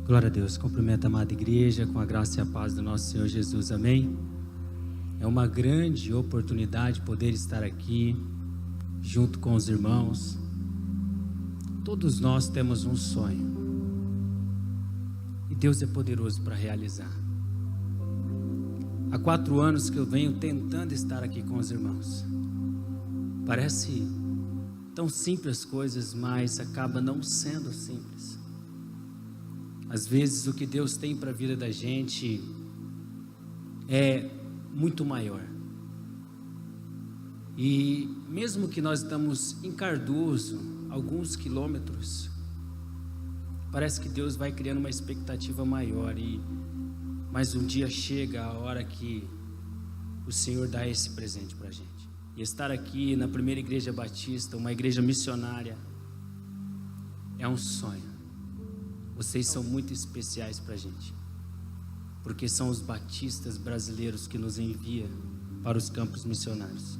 Glória a Deus, cumprimento a amada igreja com a graça e a paz do nosso Senhor Jesus, amém? É uma grande oportunidade poder estar aqui, junto com os irmãos. Todos nós temos um sonho, e Deus é poderoso para realizar. Há 4 anos que eu venho tentando estar aqui com os irmãos. Parece tão simples as coisas, mas acaba não sendo simples. Às vezes o que Deus tem para a vida da gente é muito maior. E mesmo que nós estamos em Cardoso, alguns quilômetros, parece que Deus vai criando uma expectativa maior. Mas um dia chega a hora que o Senhor dá esse presente para a gente. E estar aqui na primeira igreja batista, uma igreja missionária, é um sonho. Vocês são muito especiais para a gente, porque são os batistas brasileiros que nos enviam para os campos missionários.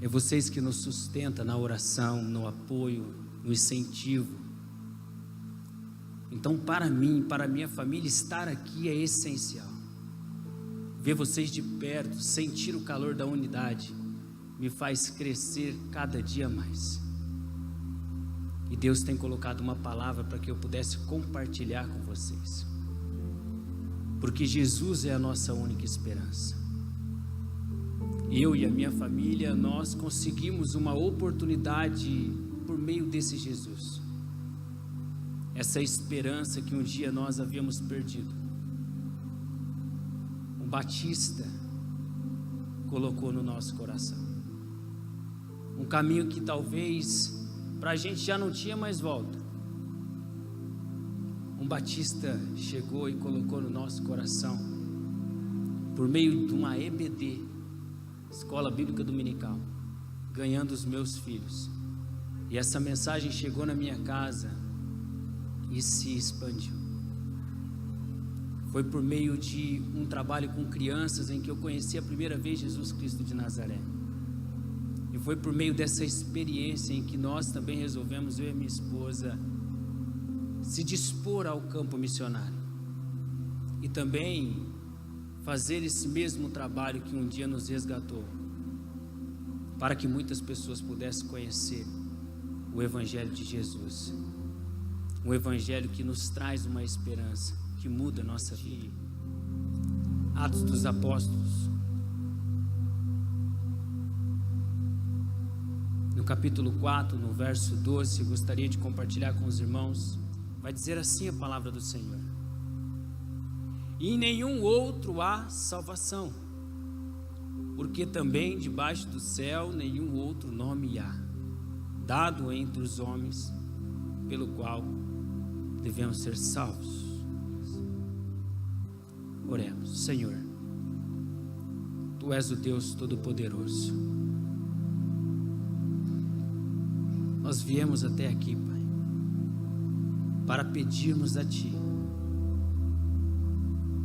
É vocês que nos sustentam na oração, no apoio, no incentivo. Então, para mim, para a minha família, estar aqui é essencial. Ver vocês de perto, sentir o calor da unidade, me faz crescer cada dia mais. E Deus tem colocado uma palavra para que eu pudesse compartilhar com vocês. Porque Jesus é a nossa única esperança. Eu e a minha família, nós conseguimos uma oportunidade por meio desse Jesus. Essa esperança que um dia nós havíamos perdido. Um batista colocou no nosso coração. Um caminho que talvez para a gente já não tinha mais volta. Um batista chegou e colocou no nosso coração, por meio de uma EBD, Escola Bíblica Dominical, ganhando os meus filhos. E essa mensagem chegou na minha casa e se expandiu. Foi por meio de um trabalho com crianças em que eu conheci a primeira vez Jesus Cristo de Nazaré. E foi por meio dessa experiência em que nós também resolvemos, eu e minha esposa, se dispor ao campo missionário. E também fazer esse mesmo trabalho que um dia nos resgatou, para que muitas pessoas pudessem conhecer o Evangelho de Jesus. Um Evangelho que nos traz uma esperança, que muda a nossa vida. Atos dos Apóstolos, no capítulo 4, no verso 12, eu gostaria de compartilhar com os irmãos. Vai dizer assim a palavra do Senhor: e em nenhum outro há salvação, porque também debaixo do céu nenhum outro nome há, dado entre os homens, pelo qual devemos ser salvos. Oremos. Senhor, Tu és o Deus Todo-Poderoso. Nós viemos até aqui, Pai, para pedirmos a Ti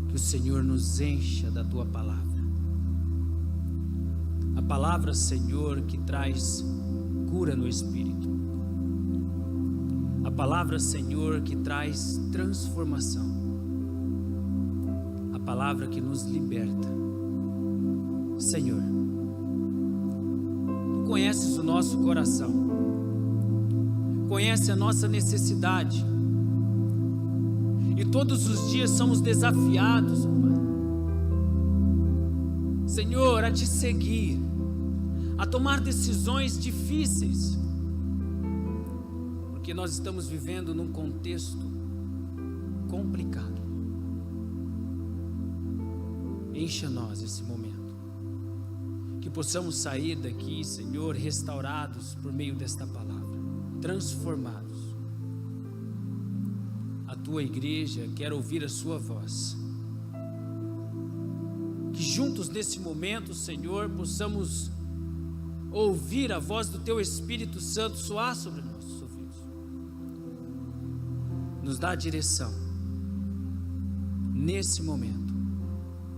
que o Senhor nos encha da Tua palavra. A palavra, Senhor, que traz cura no espírito. A palavra, Senhor, que traz transformação. A palavra que nos liberta. Senhor, Tu conheces o nosso coração. Conhece a nossa necessidade, e todos os dias somos desafiados, Pai, Senhor, a Te seguir, a tomar decisões difíceis, porque nós estamos vivendo num contexto complicado. Encha nós esse momento, que possamos sair daqui, Senhor, restaurados por meio desta palavra, transformados. A Tua igreja quer ouvir a Sua voz. Que juntos nesse momento, Senhor, possamos ouvir a voz do Teu Espírito Santo soar sobre nossos ouvidos. Nos dá a direção nesse momento.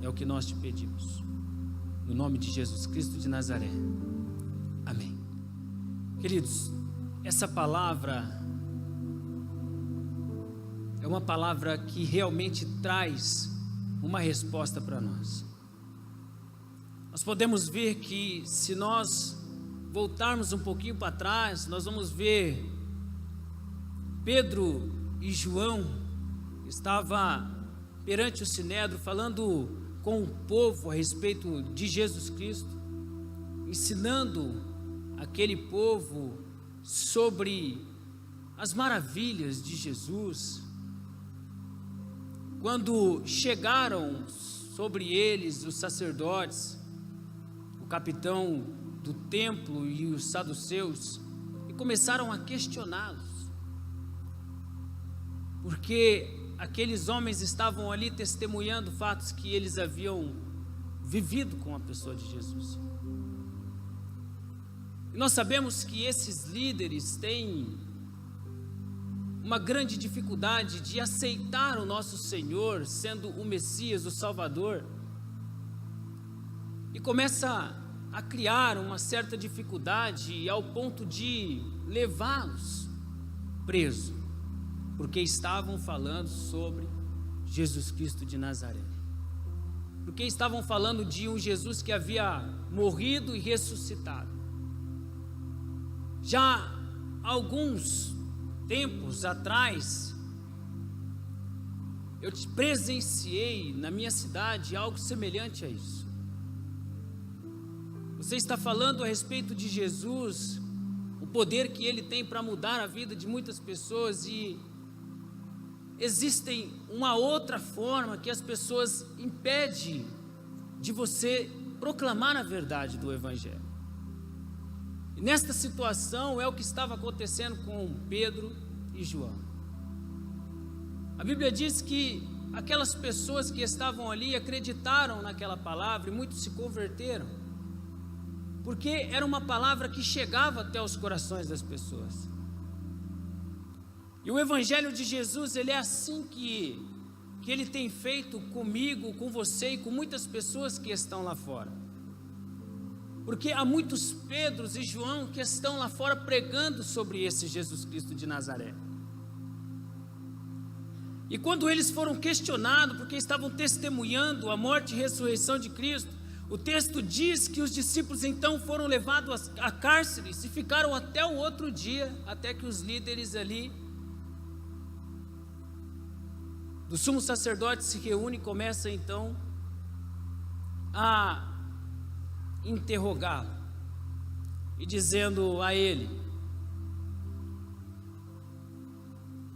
É o que nós Te pedimos, no nome de Jesus Cristo de Nazaré, amém. Queridos, essa palavra é uma palavra que realmente traz uma resposta para nós. Nós podemos ver que, se nós voltarmos um pouquinho para trás, nós vamos ver Pedro e João estavam perante o Sinédrio falando com o povo a respeito de Jesus Cristo, ensinando aquele povo sobre as maravilhas de Jesus. Quando chegaram sobre eles os sacerdotes, o capitão do templo e os saduceus, e começaram a questioná-los, porque aqueles homens estavam ali testemunhando fatos que eles haviam vivido com a pessoa de Jesus. E nós sabemos que esses líderes têm uma grande dificuldade de aceitar o nosso Senhor sendo o Messias, o Salvador, e começa a criar uma certa dificuldade ao ponto de levá-los presos, porque estavam falando sobre Jesus Cristo de Nazaré, porque estavam falando de um Jesus que havia morrido e ressuscitado. Já há alguns tempos atrás, eu presenciei na minha cidade algo semelhante a isso. Você está falando a respeito de Jesus, o poder que Ele tem para mudar a vida de muitas pessoas, e existem uma outra forma que as pessoas impedem de você proclamar a verdade do Evangelho. E nesta situação é o que estava acontecendo com Pedro e João. A Bíblia diz que aquelas pessoas que estavam ali acreditaram naquela palavra e muitos se converteram, porque era uma palavra que chegava até os corações das pessoas. E o Evangelho de Jesus, ele é assim que Ele tem feito comigo, com você e com muitas pessoas que estão lá fora. Porque há muitos Pedros e João que estão lá fora pregando sobre esse Jesus Cristo de Nazaré. E quando eles foram questionados, porque estavam testemunhando a morte e ressurreição de Cristo, o texto diz que os discípulos então foram levados a cárceres e ficaram até o outro dia, até que os líderes ali do sumo sacerdote se reúnem e começam então a interrogá-lo e dizendo a ele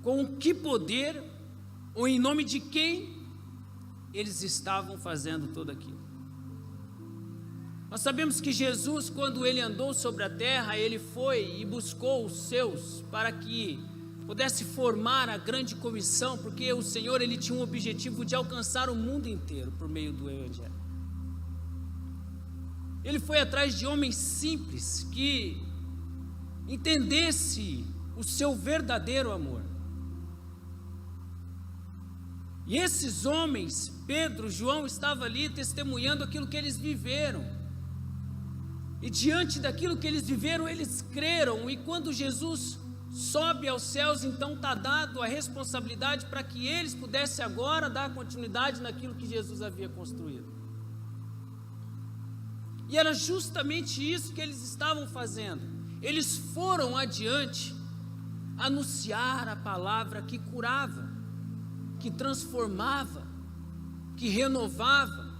com que poder ou em nome de quem eles estavam fazendo tudo aquilo. Nós sabemos que Jesus, quando Ele andou sobre a terra, Ele foi e buscou os seus para que pudesse formar a grande comissão, porque o Senhor, Ele tinha um objetivo de alcançar o mundo inteiro por meio do Evangelho. Ele foi atrás de homens simples que entendesse o seu verdadeiro amor. E esses homens, Pedro, João, estavam ali testemunhando aquilo que eles viveram. E diante daquilo que eles viveram, eles creram. E quando Jesus sobe aos céus, então está dado a responsabilidade para que eles pudessem agora dar continuidade naquilo que Jesus havia construído. E era justamente isso que eles estavam fazendo. Eles foram adiante anunciar a palavra que curava, que transformava, que renovava.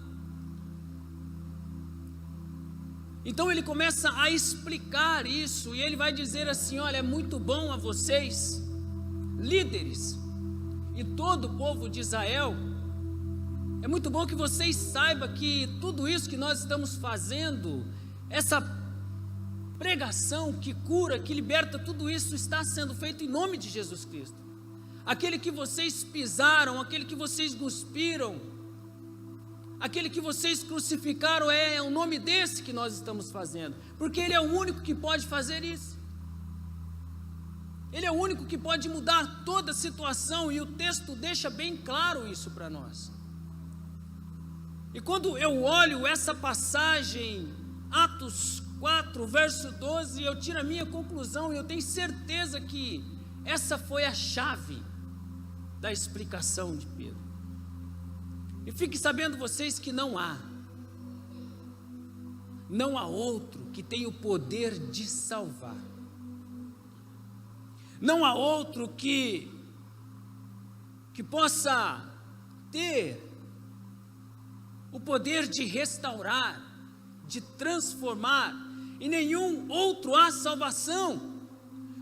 Então ele começa a explicar isso, e ele vai dizer assim: olha, é muito bom a vocês, líderes, e todo o povo de Israel, é muito bom que vocês saibam que tudo isso que nós estamos fazendo, essa pregação que cura, que liberta, tudo isso está sendo feito em nome de Jesus Cristo. Aquele que vocês pisaram, aquele que vocês cuspiram, aquele que vocês crucificaram, é o nome desse que nós estamos fazendo, porque Ele é o único que pode fazer isso. Ele é o único que pode mudar toda a situação, e o texto deixa bem claro isso para nós. E quando eu olho essa passagem, Atos 4, verso 12, eu tiro a minha conclusão, e eu tenho certeza que essa foi a chave da explicação de Pedro. E fique sabendo vocês que não há outro que tenha o poder de salvar. Não há outro que possa ter o poder de restaurar, de transformar. Em nenhum outro há salvação,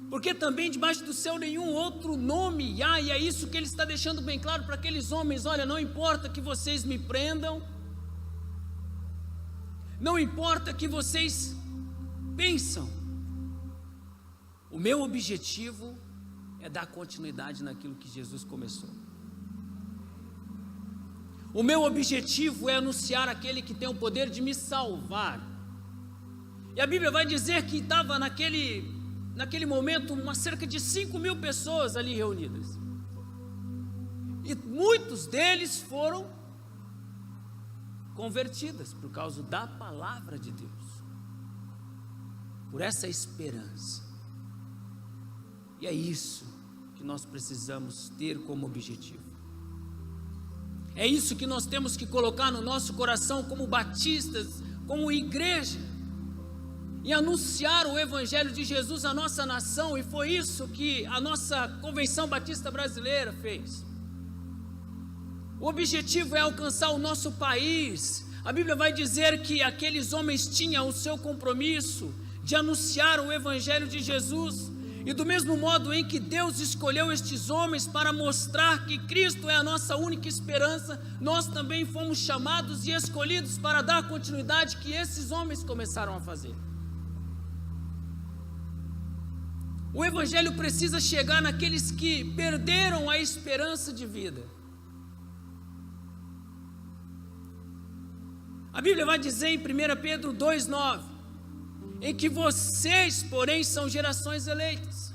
porque também debaixo do céu nenhum outro nome há, e é isso que ele está deixando bem claro para aqueles homens: olha, não importa que vocês me prendam, não importa que vocês pensam, o meu objetivo é dar continuidade naquilo que Jesus começou. O meu objetivo é anunciar aquele que tem o poder de me salvar. E a Bíblia vai dizer que estava naquele momento cerca de 5.000 pessoas ali reunidas. E muitos deles foram convertidas por causa da palavra de Deus, por essa esperança. E é isso que nós precisamos ter como objetivo. É isso que nós temos que colocar no nosso coração como batistas, como igreja, e anunciar o Evangelho de Jesus à nossa nação. E foi isso que a nossa Convenção Batista Brasileira fez. O objetivo é alcançar o nosso país. A Bíblia vai dizer que aqueles homens tinham o seu compromisso de anunciar o Evangelho de Jesus. E do mesmo modo em que Deus escolheu estes homens para mostrar que Cristo é a nossa única esperança, nós também fomos chamados e escolhidos para dar continuidade que esses homens começaram a fazer. O Evangelho precisa chegar naqueles que perderam a esperança de vida. A Bíblia vai dizer em 1 Pedro 2,9, em que vocês, porém, são gerações eleitas,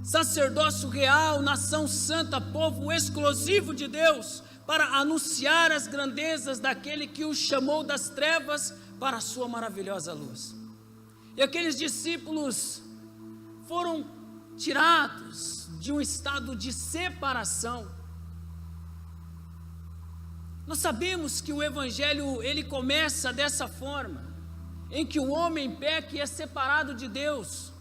sacerdócio real, nação santa, povo exclusivo de Deus, para anunciar as grandezas daquele que os chamou das trevas para a sua maravilhosa luz. E aqueles discípulos foram tirados de um estado de separação. Nós sabemos que o Evangelho, ele começa dessa forma, em que o homem peca e é separado de Deus,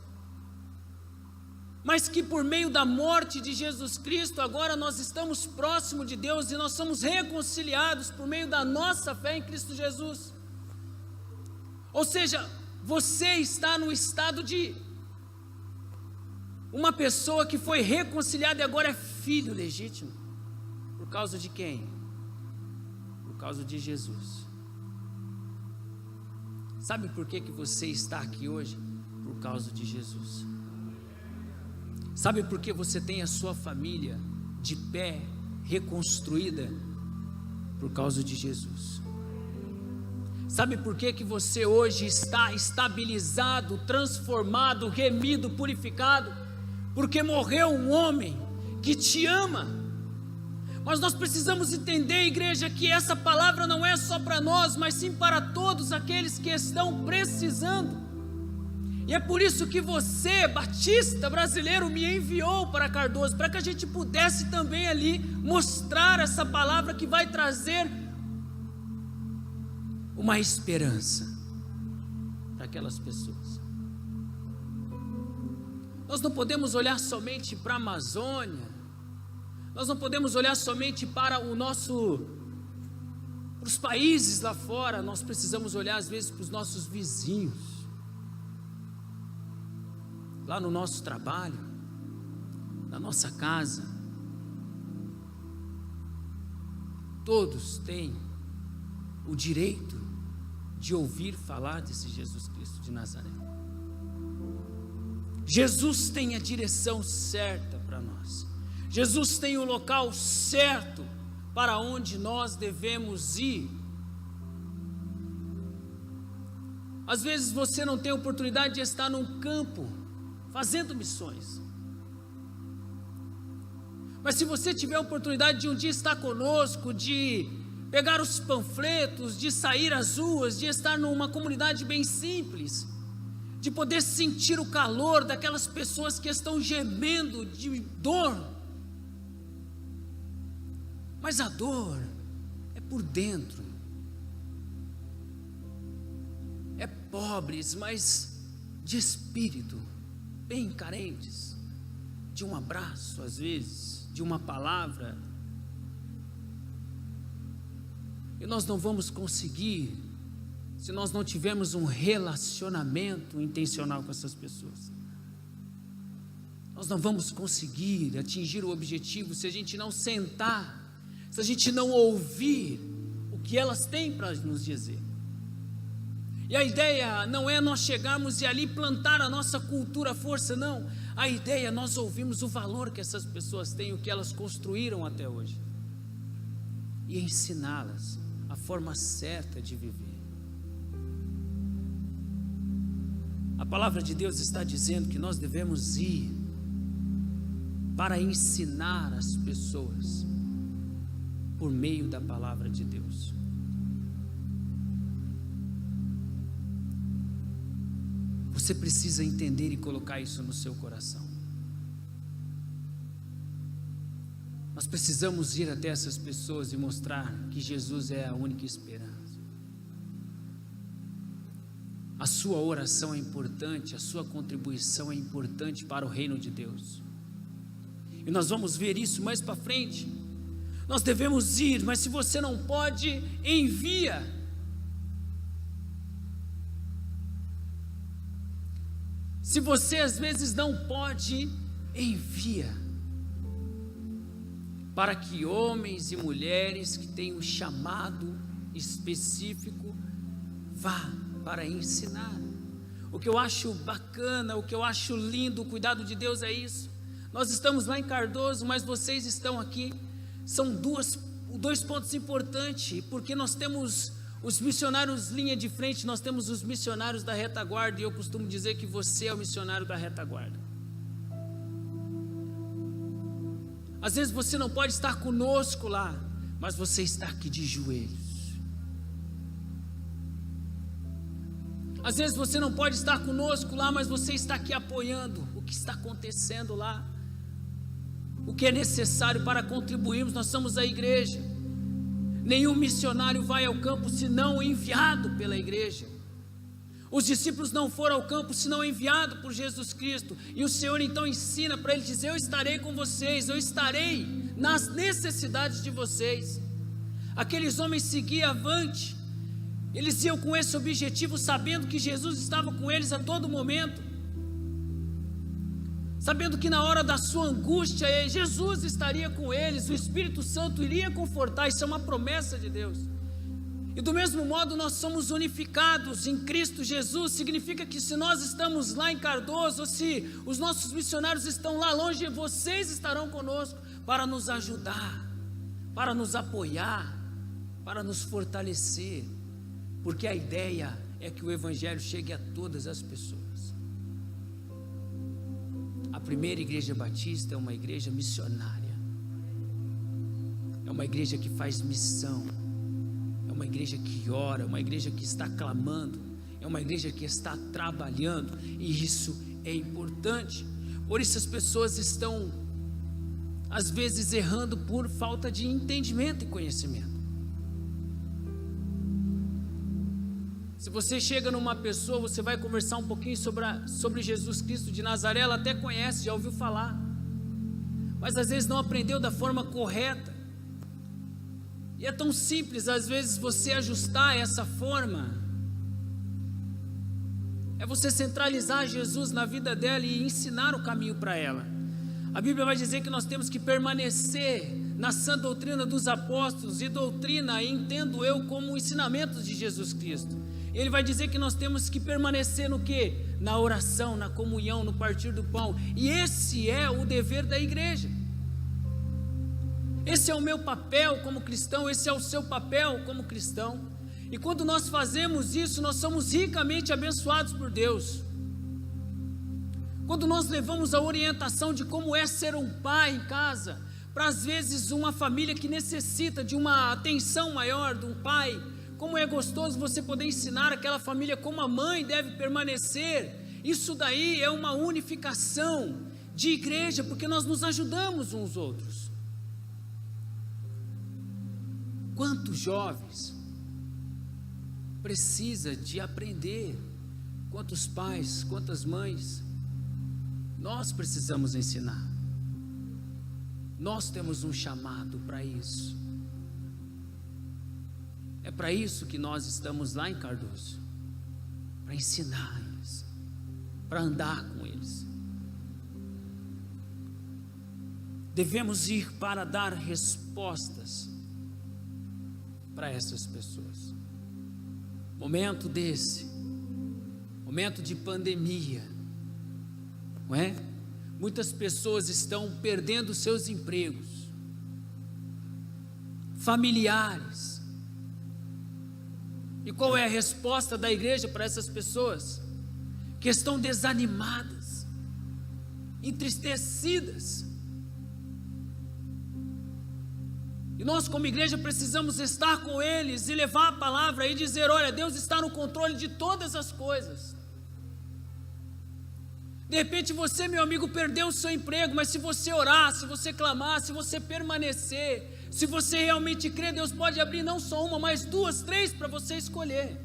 mas que por meio da morte de Jesus Cristo, agora nós estamos próximos de Deus e nós somos reconciliados por meio da nossa fé em Cristo Jesus. Ou seja, você está no estado de uma pessoa que foi reconciliada e agora é filho legítimo. Por causa de quem? Por causa de Jesus. Sabe por que você está aqui hoje? Por causa de Jesus. Sabe por que você tem a sua família de pé, reconstruída? Por causa de Jesus. Sabe por que você hoje está estabilizado, transformado, remido, purificado? Porque morreu um homem que te ama. Mas nós precisamos entender, igreja, que essa palavra não é só para nós, mas sim para todos aqueles que estão precisando. E é por isso que você, batista brasileiro, me enviou para Cardoso, para que a gente pudesse também ali mostrar essa palavra que vai trazer uma esperança para aquelas pessoas. Nós não podemos olhar somente para a Amazônia, nós não podemos olhar somente para os países lá fora, nós precisamos olhar às vezes para os nossos vizinhos, lá no nosso trabalho, na nossa casa. Todos têm o direito de ouvir falar desse Jesus Cristo de Nazaré. Jesus tem a direção certa para nós. Jesus tem o local certo para onde nós devemos ir. Às vezes você não tem oportunidade de estar num campo fazendo missões. Mas se você tiver a oportunidade de um dia estar conosco, de pegar os panfletos, de sair às ruas, de estar numa comunidade bem simples, de poder sentir o calor daquelas pessoas que estão gemendo de dor, Mas a dor é por dentro. É pobres, mas de espírito, bem carentes, de um abraço às vezes, de uma palavra. E nós não vamos conseguir se nós não tivermos um relacionamento intencional com essas pessoas. Nós não vamos conseguir atingir o objetivo se a gente não sentar, se a gente não ouvir o que elas têm para nos dizer. E a ideia não é nós chegarmos e ali plantar a nossa cultura à força, não. A ideia é nós ouvirmos o valor que essas pessoas têm, o que elas construíram até hoje, e ensiná-las a forma certa de viver. A palavra de Deus está dizendo que nós devemos ir para ensinar as pessoas por meio da palavra de Deus. Você precisa entender e colocar isso no seu coração. Nós precisamos ir até essas pessoas e mostrar que Jesus é a única esperança. A sua oração é importante, a sua contribuição é importante para o reino de Deus. E nós vamos ver isso mais para frente. Nós devemos ir, mas se você não pode, envia. Se você às vezes não pode, envia, para que homens e mulheres que têm um chamado específico vá para ensinar. O que eu acho bacana, o que eu acho lindo, o cuidado de Deus é isso. Nós estamos lá em Cardoso, mas vocês estão aqui. São dois pontos importantes, porque nós temos os missionários linha de frente, nós temos os missionários da retaguarda, e eu costumo dizer que você é o missionário da retaguarda. Às vezes você não pode estar conosco lá, mas você está aqui de joelhos. Às vezes você não pode estar conosco lá, mas você está aqui apoiando o que está acontecendo lá, o que é necessário para contribuirmos. Nós somos a igreja. Nenhum missionário vai ao campo senão enviado pela igreja. Os discípulos não foram ao campo senão enviados por Jesus Cristo. E o Senhor então ensina para eles, diz: eu estarei com vocês, eu estarei nas necessidades de vocês. Aqueles homens seguiam avante, eles iam com esse objetivo, sabendo que Jesus estava com eles a todo momento, sabendo que na hora da sua angústia, Jesus estaria com eles, o Espírito Santo iria confortar. Isso é uma promessa de Deus. E do mesmo modo nós somos unificados em Cristo Jesus. Significa que se nós estamos lá em Cardoso, ou se os nossos missionários estão lá longe, vocês estarão conosco para nos ajudar, para nos apoiar, para nos fortalecer, porque a ideia é que o Evangelho chegue a todas as pessoas. A primeira igreja batista é uma igreja missionária, é uma igreja que faz missão, é uma igreja que ora, é uma igreja que está clamando, é uma igreja que está trabalhando, e isso é importante. Por isso as pessoas estão às vezes errando por falta de entendimento e conhecimento. Se você chega numa pessoa, você vai conversar um pouquinho sobre Jesus Cristo de Nazaré, ela até conhece, já ouviu falar, mas às vezes não aprendeu da forma correta. E é tão simples às vezes você ajustar essa forma, é você centralizar Jesus na vida dela e ensinar o caminho para ela. A Bíblia vai dizer que nós temos que permanecer na sã doutrina dos apóstolos, e doutrina entendo eu como ensinamentos de Jesus Cristo. Ele vai dizer que nós temos que permanecer no quê? Na oração, na comunhão, no partir do pão. E esse é o dever da igreja. Esse é o meu papel como cristão, esse é o seu papel como cristão. E quando nós fazemos isso, nós somos ricamente abençoados por Deus. Quando nós levamos a orientação de como é ser um pai em casa, para às vezes uma família que necessita de uma atenção maior de um pai, como é gostoso você poder ensinar aquela família como a mãe deve permanecer. Isso daí é uma unificação de igreja, porque nós nos ajudamos uns aos outros. Quantos jovens precisa de aprender? Quantos pais, quantas mães? Nós precisamos ensinar. Nós temos um chamado para isso. É para isso que nós estamos lá em Cardoso, para ensinar eles, para andar com eles. Devemos ir para dar respostas para essas pessoas. Momento desse, momento de pandemia, não é? Muitas pessoas estão perdendo seus empregos, familiares. E qual é a resposta da igreja para essas pessoas que estão desanimadas, entristecidas? E nós, como igreja, precisamos estar com eles e levar a palavra e dizer: olha, Deus está no controle de todas as coisas. De repente você, meu amigo, perdeu o seu emprego, mas se você orar, se você clamar, se você permanecer, se você realmente crer, Deus pode abrir não só uma, mas 2, 3 para você escolher.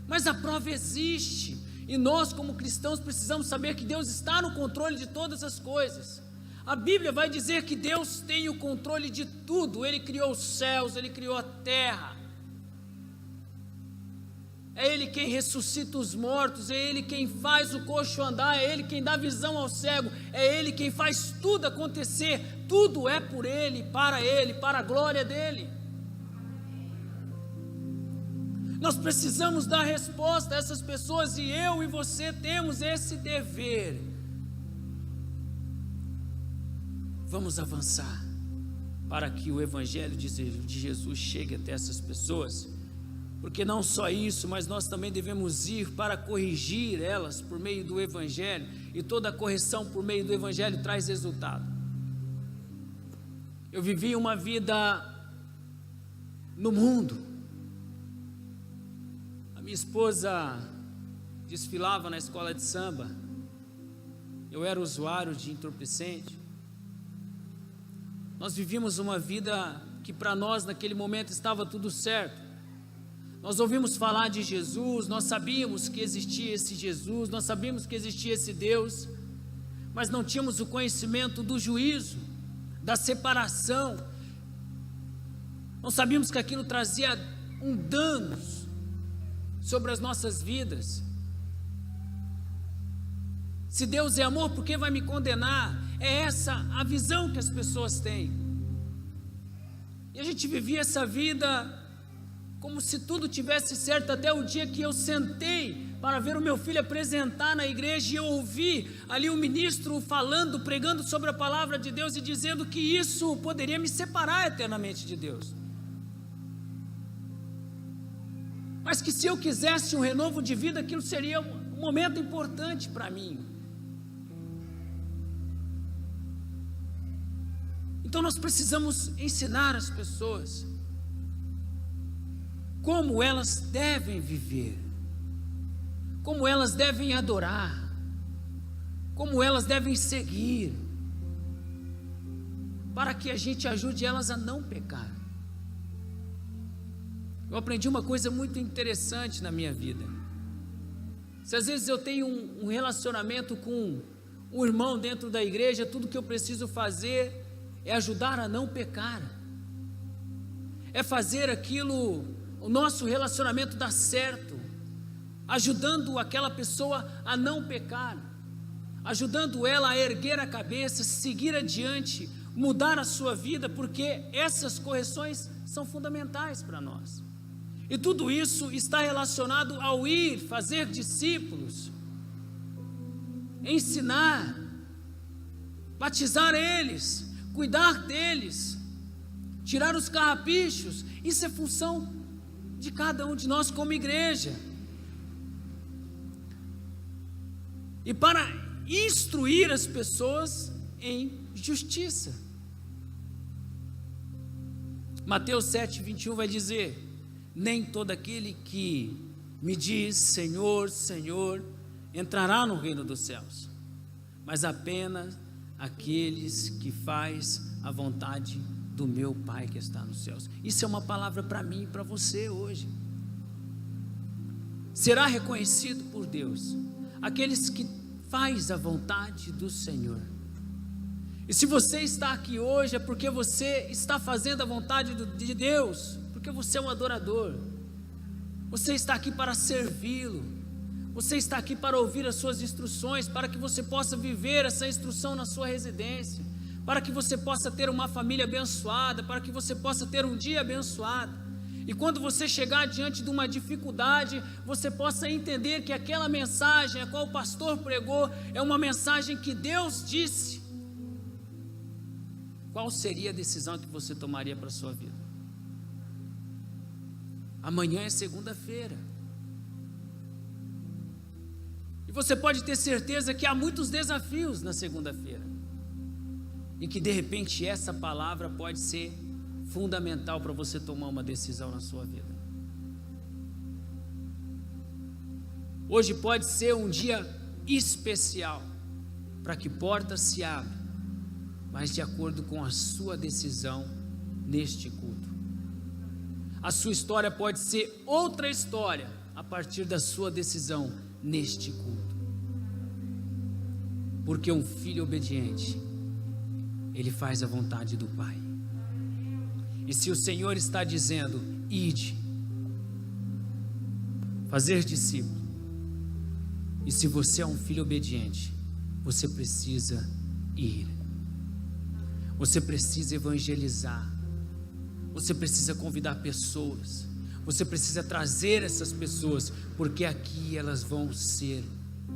Mas a prova existe, e nós, como cristãos, precisamos saber que Deus está no controle de todas as coisas. A Bíblia vai dizer que Deus tem o controle de tudo. Ele criou os céus, Ele criou a terra. É Ele quem ressuscita os mortos, é Ele quem faz o coxo andar, é Ele quem dá visão ao cego, é Ele quem faz tudo acontecer. Tudo é por Ele, para a glória dEle. Nós precisamos dar resposta a essas pessoas, e eu e você temos esse dever. Vamos avançar para que o Evangelho de Jesus chegue até essas pessoas, porque não só isso, mas nós também devemos ir para corrigir elas por meio do Evangelho, e toda correção por meio do Evangelho traz resultado. Eu vivi uma vida no mundo. A minha esposa desfilava na escola de samba, eu era usuário de entorpecente. Nós vivíamos uma vida que para nós naquele momento estava tudo certo. Nós ouvimos falar de Jesus, nós sabíamos que existia esse Jesus, nós sabíamos que existia esse Deus, mas não tínhamos o conhecimento do juízo, da separação. Não sabíamos que aquilo trazia um dano sobre as nossas vidas. Se Deus é amor, por que vai me condenar? É essa a visão que as pessoas têm. E a gente vivia essa vida como se tudo tivesse certo, até o dia que eu sentei para ver o meu filho apresentar na igreja, e eu ouvi ali o ministro falando, pregando sobre a palavra de Deus e dizendo que isso poderia me separar eternamente de Deus. Mas que se eu quisesse um renovo de vida, aquilo seria um momento importante para mim. Então nós precisamos ensinar as pessoas como elas devem viver, como elas devem adorar, como elas devem seguir, para que a gente ajude elas a não pecar. Eu aprendi uma coisa muito interessante na minha vida. Se às vezes eu tenho um relacionamento com um irmão dentro da igreja, tudo que eu preciso fazer é ajudar a não pecar, é fazer aquilo, o nosso relacionamento dar certo, ajudando aquela pessoa a não pecar, ajudando ela a erguer a cabeça, seguir adiante, mudar a sua vida, porque essas correções são fundamentais para nós. E tudo isso está relacionado ao ir, fazer discípulos, ensinar, batizar eles, cuidar deles, tirar os carrapichos. Isso é função de cada um de nós como igreja. E para instruir as pessoas em justiça. Mateus 7:21 vai dizer: nem todo aquele que me diz Senhor, Senhor, entrará no reino dos céus, mas apenas aqueles que faz a vontade do meu Pai que está nos céus. Isso é uma palavra para mim e para você hoje. Será reconhecido por Deus aqueles que faz a vontade do Senhor. E se você está aqui hoje é porque você está fazendo a vontade de Deus, porque você é um adorador. Você está aqui para servi-lo. Você está aqui para ouvir as suas instruções, para que você possa viver essa instrução na sua residência, para que você possa ter uma família abençoada, para que você possa ter um dia abençoado. E quando você chegar diante de uma dificuldade, você possa entender que aquela mensagem a qual o pastor pregou é uma mensagem que Deus disse. Qual seria a decisão que você tomaria para a sua vida? Amanhã é segunda-feira. E você pode ter certeza que há muitos desafios na segunda-feira. E que de repente essa palavra pode ser fundamental para você tomar uma decisão na sua vida. Hoje pode ser um dia especial para que portas se abram, mas de acordo com a sua decisão neste culto. A sua história pode ser outra história a partir da sua decisão neste culto. Porque um filho obediente, ele faz a vontade do Pai. E se o Senhor está dizendo, ide, fazer discípulo, e se você é um filho obediente, você precisa ir, você precisa evangelizar, você precisa convidar pessoas, você precisa trazer essas pessoas, porque aqui elas vão ser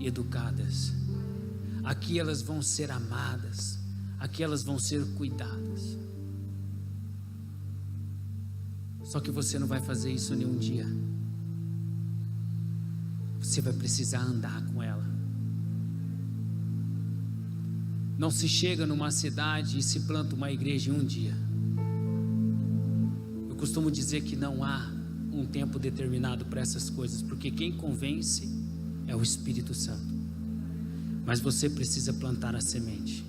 educadas, aqui elas vão ser amadas, aqui elas vão ser cuidadas. Só que você não vai fazer isso em um dia. Você vai precisar andar com ela. Não se chega numa cidade e se planta uma igreja em um dia. Eu costumo dizer que não há um tempo determinado para essas coisas, porque quem convence é o Espírito Santo. Mas você precisa plantar a semente.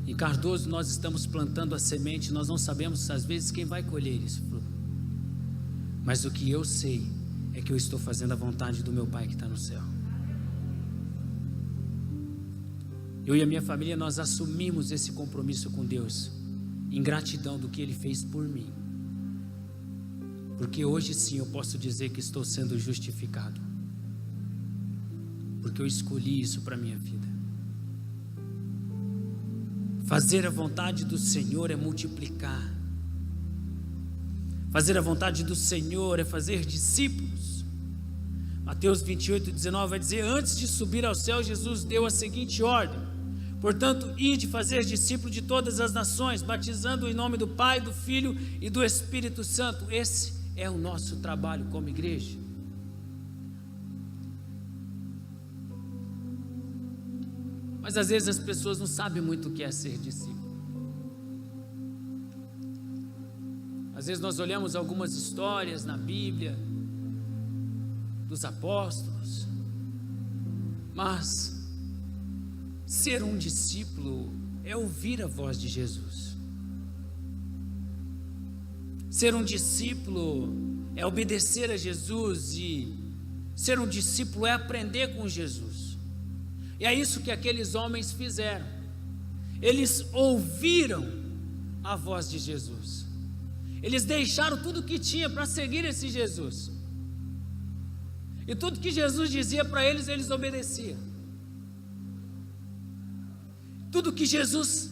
Em Cardoso nós estamos plantando a semente, nós não sabemos às vezes quem vai colher esse fruto, mas o que eu sei é que eu estou fazendo a vontade do meu Pai que está no céu. Eu e a minha família, nós assumimos esse compromisso com Deus, em gratidão do que Ele fez por mim, porque hoje sim eu posso dizer que estou sendo justificado, porque eu escolhi isso para a minha vida. Fazer a vontade do Senhor é multiplicar. Fazer a vontade do Senhor é fazer discípulos. Mateus 28:19 vai dizer: antes de subir ao céu, Jesus deu a seguinte ordem: portanto, ide fazer discípulos de todas as nações, batizando em nome do Pai, do Filho e do Espírito Santo. Esse é o nosso trabalho como igreja. Mas às vezes as pessoas não sabem muito o que é ser discípulo. Às vezes nós olhamos algumas histórias na Bíblia dos apóstolos, mas ser um discípulo é ouvir a voz de Jesus. Ser um discípulo é obedecer a Jesus, e ser um discípulo é aprender com Jesus. E é isso que aqueles homens fizeram. Eles ouviram a voz de Jesus. Eles deixaram tudo o que tinha para seguir esse Jesus. E tudo que Jesus dizia para eles, eles obedeciam. Tudo que Jesus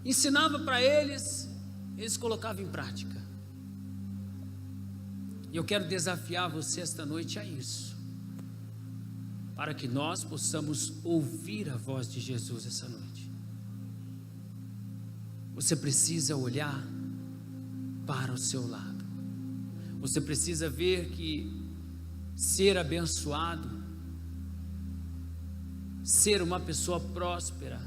ensinava para eles, eles colocavam em prática. E eu quero desafiar você esta noite a isso, para que nós possamos ouvir a voz de Jesus essa noite. Você precisa olhar para o seu lado. Você precisa ver que ser abençoado, ser uma pessoa próspera,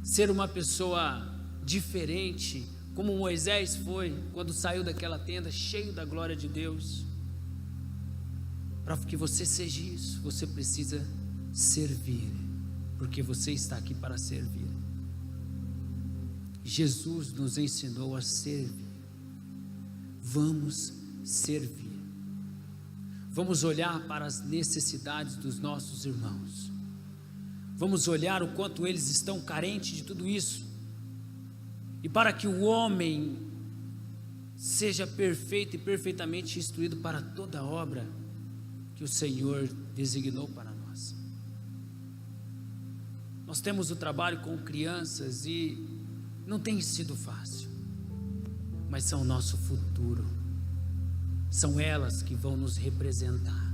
ser uma pessoa diferente, como Moisés foi quando saiu daquela tenda cheio da glória de Deus. Para que você seja isso, você precisa servir, porque você está aqui para servir. Jesus nos ensinou a servir. Vamos servir. Vamos olhar para as necessidades dos nossos irmãos. Vamos olhar o quanto eles estão carentes de tudo isso. E para que o homem seja perfeito e perfeitamente instruído para toda a obra que o Senhor designou para nós. Nós temos o trabalho com crianças e não tem sido fácil, mas são o nosso futuro. São elas que vão nos representar.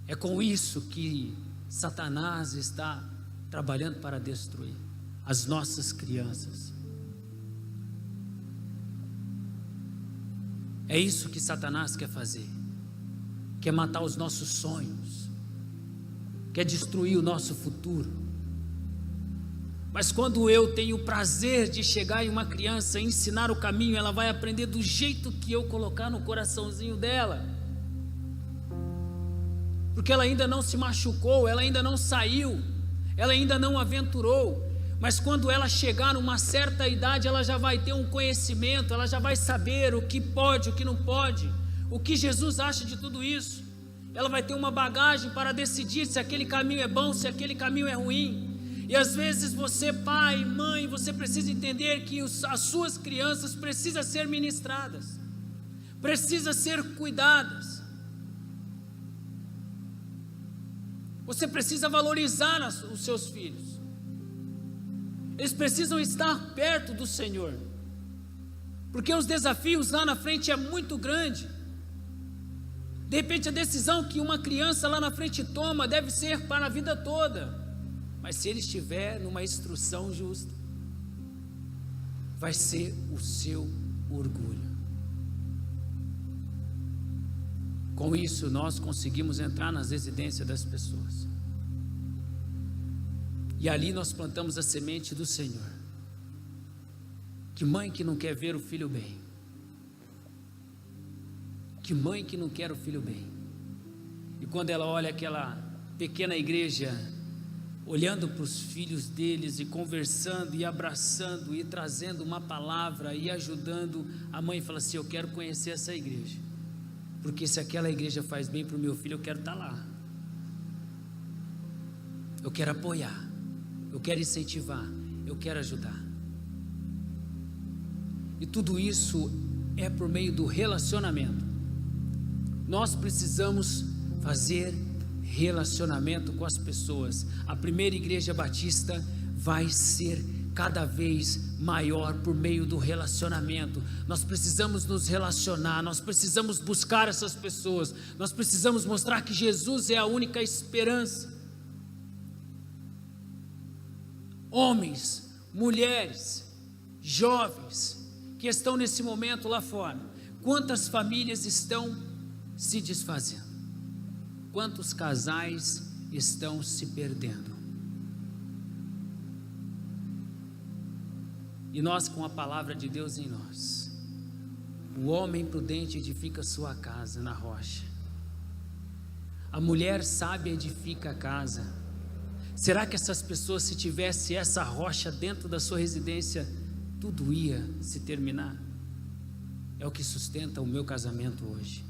É com isso que Satanás está trabalhando para destruir as nossas crianças. É isso que Satanás quer fazer. Quer matar os nossos sonhos. Quer destruir o nosso futuro. Mas quando eu tenho o prazer de chegar em uma criança e ensinar o caminho, ela vai aprender do jeito que eu colocar no coraçãozinho dela. Porque ela ainda não se machucou, ela ainda não saiu, ela ainda não aventurou. Mas quando ela chegar numa certa idade, ela já vai ter um conhecimento, ela já vai saber o que pode, o que não pode, o que Jesus acha de tudo isso. Ela vai ter uma bagagem para decidir se aquele caminho é bom, se aquele caminho é ruim. E às vezes você, pai, mãe, você precisa entender que as suas crianças precisam ser ministradas, precisam ser cuidadas. Você precisa valorizar os seus filhos. Eles precisam estar perto do Senhor, porque os desafios lá na frente é muito grande. De repente a decisão que uma criança lá na frente toma deve ser para a vida toda. Mas se ele estiver numa instrução justa, vai ser o seu orgulho. Com isso nós conseguimos entrar nas residências das pessoas. E ali nós plantamos a semente do Senhor. Que mãe que não quer ver o filho bem? Que mãe que não quer o filho bem? E quando ela olha aquela pequena igreja, olhando para os filhos deles e conversando e abraçando e trazendo uma palavra e ajudando, a mãe fala assim: eu quero conhecer essa igreja, porque se aquela igreja faz bem para o meu filho, eu quero estar lá, eu quero apoiar, eu quero incentivar, eu quero ajudar. E tudo isso é por meio do relacionamento. Nós precisamos fazer relacionamento com as pessoas. A primeira igreja batista vai ser cada vez maior por meio do relacionamento. Nós precisamos nos relacionar, nós precisamos buscar essas pessoas, nós precisamos mostrar que Jesus é a única esperança. Homens, mulheres, jovens que estão nesse momento lá fora, quantas famílias estão se desfazendo? Quantos casais estão se perdendo? E nós, com a palavra de Deus em nós, o homem prudente edifica sua casa na rocha, a mulher sábia edifica a casa. Será que essas pessoas, se tivesse essa rocha dentro da sua residência, tudo ia se terminar? É o que sustenta o meu casamento hoje.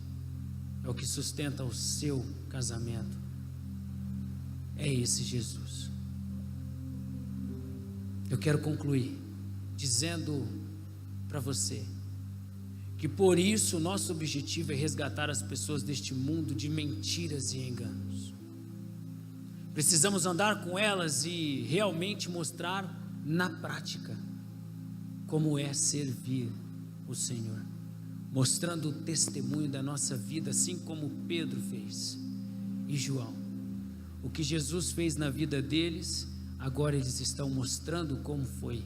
É o que sustenta o seu casamento. É esse Jesus. Eu quero concluir dizendo para você que por isso o nosso objetivo é resgatar as pessoas deste mundo de mentiras e enganos. Precisamos andar com elas e realmente mostrar na prática como é servir o Senhor, mostrando o testemunho da nossa vida, assim como Pedro fez e João. O que Jesus fez na vida deles, agora eles estão mostrando como foi,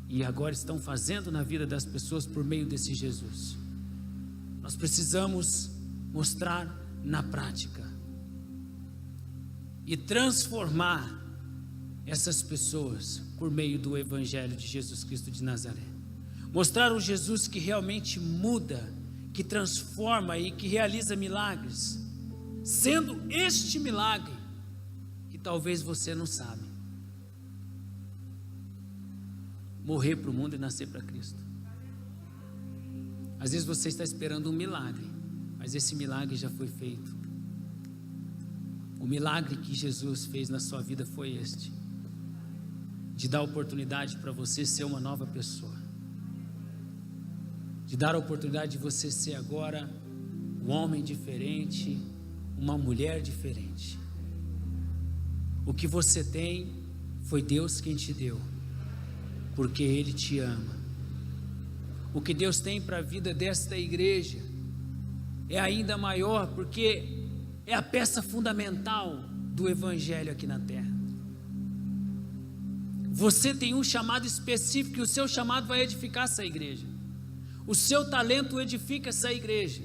e agora estão fazendo na vida das pessoas por meio desse Jesus. Nós precisamos mostrar na prática e transformar essas pessoas por meio do Evangelho de Jesus Cristo de Nazaré. Mostrar um Jesus que realmente muda, que transforma e que realiza milagres. sendo este milagre que talvez você não sabe: morrer para o mundo e nascer para Cristo. Às vezes você está esperando um milagre, mas esse milagre já foi feito. O milagre que Jesus fez na sua vida foi este: de dar oportunidade para você ser uma nova pessoa, de dar a oportunidade de você ser agora um homem diferente, uma mulher diferente. O que você tem foi Deus quem te deu, porque Ele te ama. O que Deus tem para a vida desta igreja é ainda maior, porque é a peça fundamental do Evangelho aqui na terra. Você tem um chamado específico, e o seu chamado vai edificar essa igreja. O seu talento edifica essa igreja.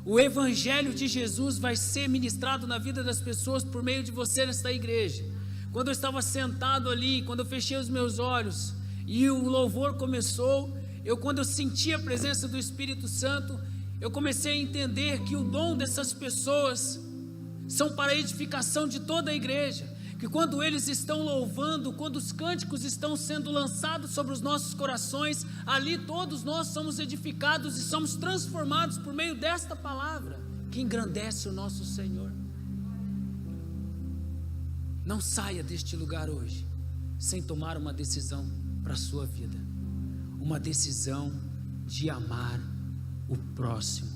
O Evangelho de Jesus vai ser ministrado na vida das pessoas por meio de você nesta igreja. Quando eu estava sentado ali, quando eu fechei os meus olhos e o louvor começou, quando eu senti a presença do Espírito Santo, eu comecei a entender que o dom dessas pessoas são para a edificação de toda a igreja. Que quando eles estão louvando, quando os cânticos estão sendo lançados sobre os nossos corações, ali todos nós somos edificados e somos transformados por meio desta palavra, que engrandece o nosso Senhor. Não saia deste lugar hoje sem tomar uma decisão para a sua vida, uma decisão de amar o próximo,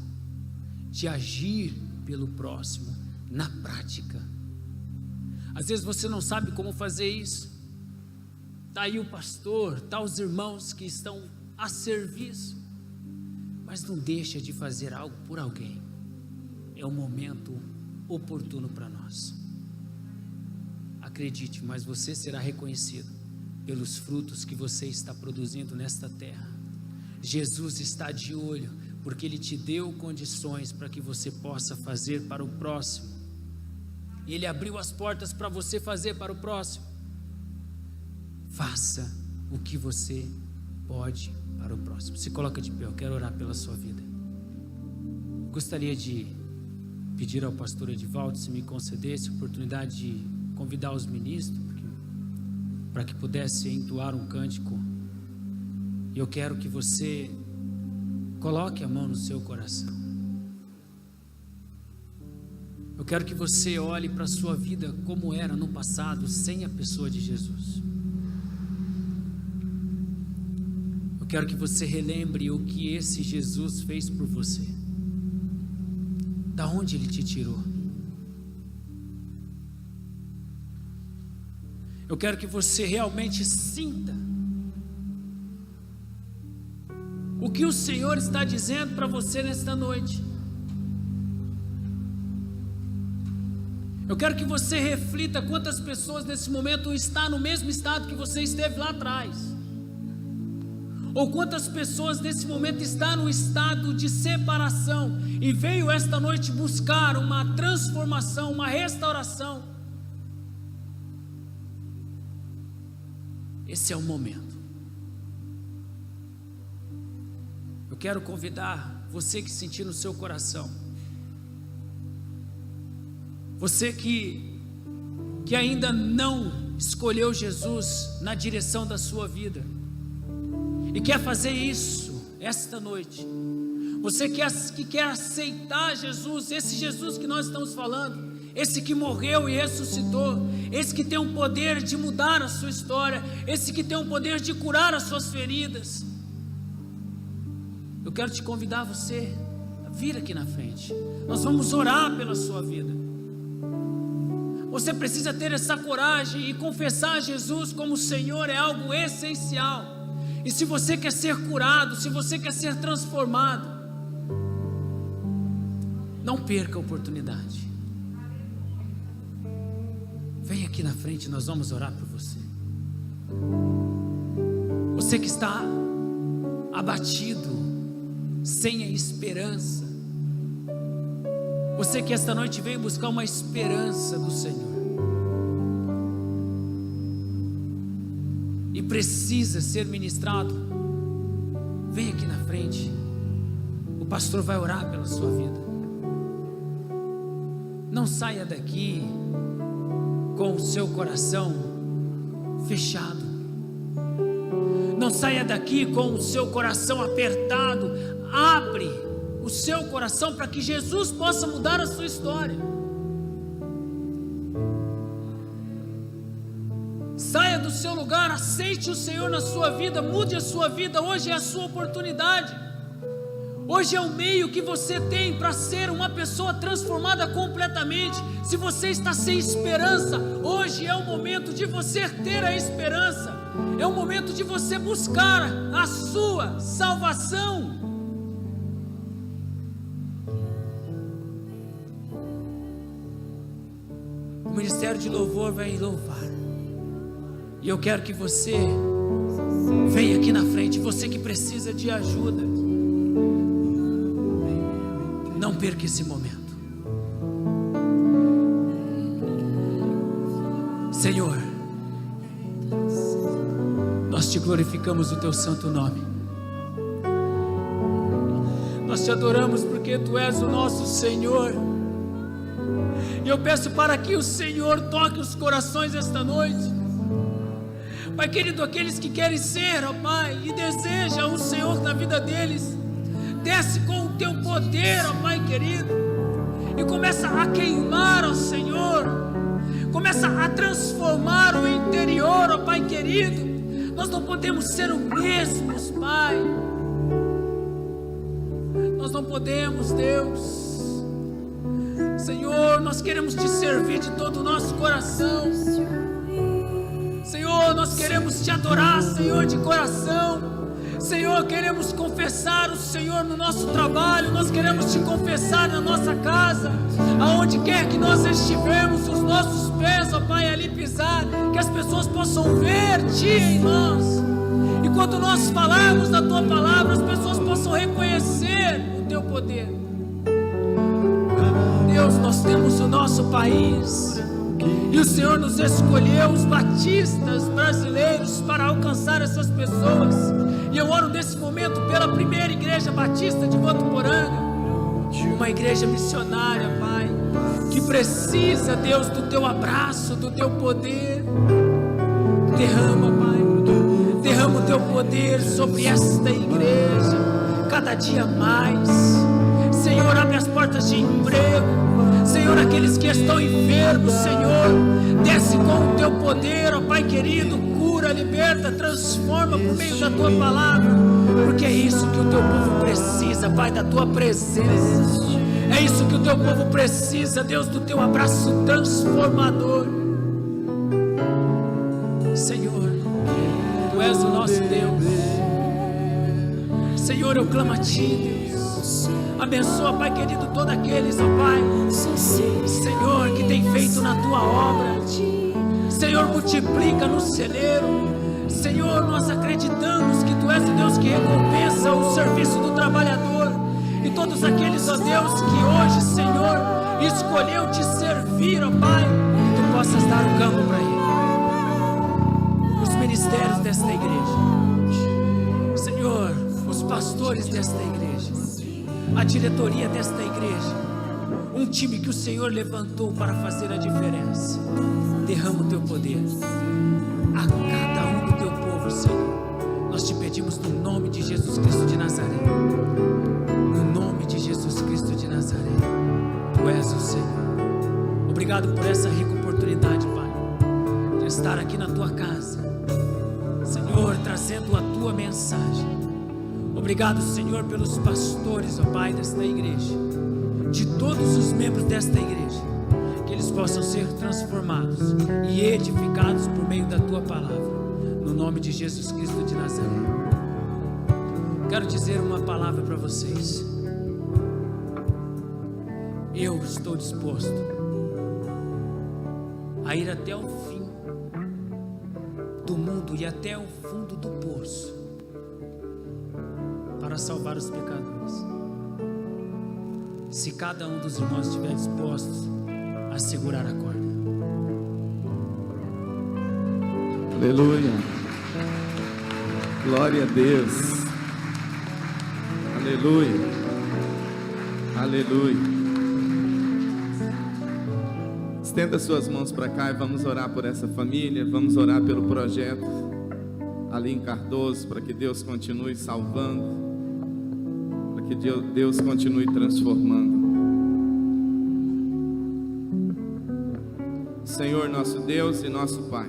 de agir pelo próximo na prática. Às vezes você não sabe como fazer isso. Está aí o pastor, está os irmãos que estão a serviço, mas não deixa de fazer algo por alguém. É o momento oportuno para nós. Acredite, mas você será reconhecido pelos frutos que você está produzindo nesta terra. Jesus está de olho, porque Ele te deu condições para que você possa fazer para o próximo. Ele abriu as portas para você fazer para o próximo. Faça o que você pode para o próximo. Se coloca de pé, eu quero orar pela sua vida. Gostaria de pedir ao pastor Edivaldo, se me concedesse a oportunidade de convidar os ministros para que pudesse entoar um cântico. E eu quero que você coloque a mão no seu coração. Eu quero que você olhe para a sua vida como era no passado, sem a pessoa de Jesus. Eu quero que você relembre o que esse Jesus fez por você. Da onde Ele te tirou. Eu quero que você realmente sinta o que o Senhor está dizendo para você nesta noite. Eu quero que você reflita quantas pessoas nesse momento estão no mesmo estado que você esteve lá atrás. Ou quantas pessoas nesse momento estão no estado de separação e veio esta noite buscar uma transformação, uma restauração. Esse é o momento. Eu quero convidar você que sentir no seu coração, você que ainda não escolheu Jesus na direção da sua vida e quer fazer isso esta noite, você que quer aceitar Jesus, esse Jesus que nós estamos falando, esse que morreu e ressuscitou, esse que tem o poder de mudar a sua história, esse que tem o poder de curar as suas feridas, eu quero te convidar você a vir aqui na frente. Nós vamos orar pela sua vida. Você precisa ter essa coragem e confessar Jesus como Senhor é algo essencial. E se você quer ser curado, se você quer ser transformado, não perca a oportunidade. Vem aqui na frente, nós vamos orar por você. Você que está abatido, sem a esperança, você que esta noite veio buscar uma esperança do Senhor e precisa ser ministrado, vem aqui na frente. O pastor vai orar pela sua vida. Não saia daqui com o seu coração fechado. Não saia daqui com o seu coração apertado. Abre o seu coração para que Jesus possa mudar a sua história. Saia do seu lugar, aceite o Senhor na sua vida, mude a sua vida. Hoje é a sua oportunidade. Hoje é o meio que você tem para ser uma pessoa transformada completamente. Se você está sem esperança, hoje é o momento de você ter a esperança. É o momento de você buscar a sua salvação. O ministério de louvor vai louvar. E eu quero que você venha aqui na frente, você que precisa de ajuda. Não perca esse momento. Senhor, nós te glorificamos o teu santo nome. Nós te adoramos porque tu és o nosso Senhor. E eu peço para que o Senhor toque os corações esta noite. Pai querido, aqueles que querem ser, ó Pai, e desejam o Senhor na vida deles, desce com o teu poder, ó Pai querido, e começa a queimar, ó Senhor, começa a transformar o interior, ó Pai querido. Nós não podemos ser os mesmos, Pai. Nós não podemos, Deus. Senhor, nós queremos te servir de todo o nosso coração. Senhor, nós queremos te adorar, Senhor, de coração. Senhor, queremos confessar o Senhor no nosso trabalho. Nós queremos te confessar na nossa casa, aonde quer que nós estivermos, os nossos pés, ó Pai, ali pisar, que as pessoas possam ver Ti em nós. E quando nós falarmos da Tua palavra, as pessoas possam reconhecer o Teu poder. Deus, nós temos o nosso país, e o Senhor nos escolheu, os batistas brasileiros, para alcançar essas pessoas. E eu oro nesse momento pela primeira igreja batista de Votuporanga, uma igreja missionária, Pai, que precisa, Deus, do teu abraço, do teu poder. Derrama, Pai, derrama o teu poder sobre esta igreja, cada dia mais. Senhor, abre as portas de emprego. Senhor, aqueles que estão enfermos, Senhor, desce com o teu poder, ó Pai querido, cura, liberta, transforma por meio da tua palavra, porque é isso que o teu povo precisa, Pai, da tua presença. É isso que o teu povo precisa, Deus, do teu abraço transformador. Senhor, tu és o nosso Deus. Senhor, eu clamo a ti, Deus. Abençoa, Pai querido, todos aqueles, ó Pai, Senhor, que tem feito na tua obra. Senhor, multiplica no celeiro. Senhor, nós acreditamos que tu és o Deus que recompensa o serviço do trabalhador. E todos aqueles, ó Deus, que hoje, Senhor, escolheu te servir, ó Pai, que tu possas dar o campo para ele. Os ministérios desta igreja, Senhor, os pastores desta igreja, a diretoria desta igreja, um time que o Senhor levantou para fazer a diferença. Derrama o teu poder a cada um do teu povo, Senhor. Nós te pedimos no nome de Jesus Cristo de Nazaré. No nome de Jesus Cristo de Nazaré. Tu és o Senhor. Obrigado por essa rica oportunidade, Pai, de estar aqui na tua casa, Senhor, trazendo a tua mensagem. Obrigado, Senhor, pelos pastores, ó Pai, desta igreja, de todos os membros desta igreja, que eles possam ser transformados e edificados por meio da tua palavra, no nome de Jesus Cristo de Nazaré. Quero dizer uma palavra para vocês. Eu estou disposto a ir até o fim do mundo e até o fundo do poço para salvar os pecadores. Se cada um dos irmãos estiver disposto a segurar a corda. Aleluia. Glória a Deus. Aleluia. Aleluia. Estenda suas mãos para cá e vamos orar por essa família, vamos orar pelo projeto Aline Cardoso, para que Deus continue salvando, para que Deus continue transformando. Senhor, nosso Deus e nosso Pai,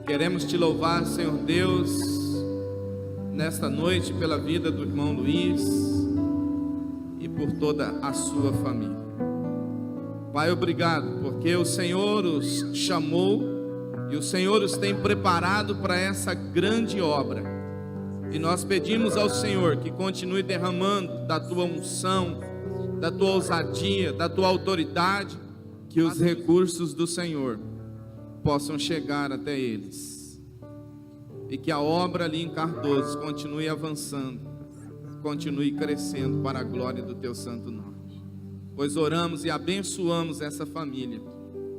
queremos te louvar, Senhor Deus, nesta noite pela vida do irmão Luiz e por toda a sua família. Pai, obrigado, porque o Senhor os chamou e o Senhor os tem preparado para essa grande obra. E nós pedimos ao Senhor que continue derramando da tua unção, da tua ousadia, da tua autoridade, que os recursos do Senhor possam chegar até eles. E que a obra ali em Cardoso continue avançando, continue crescendo para a glória do teu santo nome. Pois oramos e abençoamos essa família,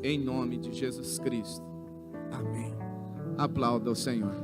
em nome de Jesus Cristo. Amém. Aplauda o Senhor.